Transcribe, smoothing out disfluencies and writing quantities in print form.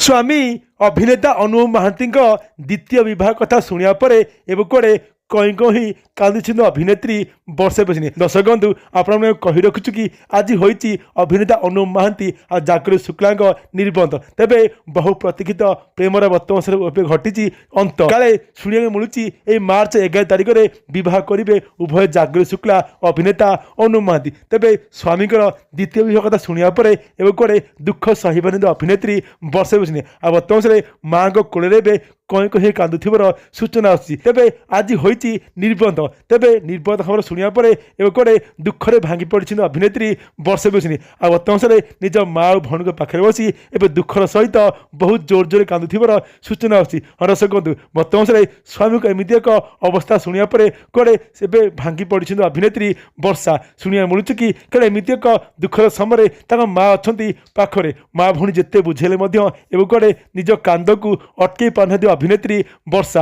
स्वामी अभिनेता अनुव महांती द्वितीय विवाह कथा शुणा पर एवं कड़े कहीं कहीं कांदी अभिनेत्री वर्षे बसिनी। दर्शक बंधु आपण कही रखुचु कि आज होती अभिनेता अनुव महांती और जागृति शुक्ला निबंध तेरे बहु प्रतीक्षित प्रेमर बर्तमान घटी अंत काले शुणा मिलूँ मार्च 11 तारिख में बह करेंगे उभय जागृति शुक्ला अभिनेता अनुव महांती। तेरे स्वामी द्वितीय विवाह कथा शुणा पर एवं कड़े दुख सहीपारे अभिनेत्री वर्षे बसिनी आ बर्तमान माँ कोल कहीं कहीं कांदुथिवर सूचना आसी। तेरे आज होती निबंध तेरे निबंध खबर शुणा पर एवं कड़े दुखरे भांगी पड़ी अभिनेत्री वर्षे बसिनी आ बर्तमान निज माँ और भौणी पाखे बसी एवं दुखर सहित बहुत जोर जोर कांदुथिवर सूचना आसी। दर्शक बंधु बर्तमान स्वामी को एमती एक अवस्था शुणा पर कड़े से भांगी पड़ी अभिनेत्री वर्षा। शुणा मिलूँ कि कड़े एमती एक दुखर समय माँ अच्छा पाखरे माँ भौणी जिते बुझेले एवं कड़े निज कांद को अटकई पार अभिनेत्री वर्षा।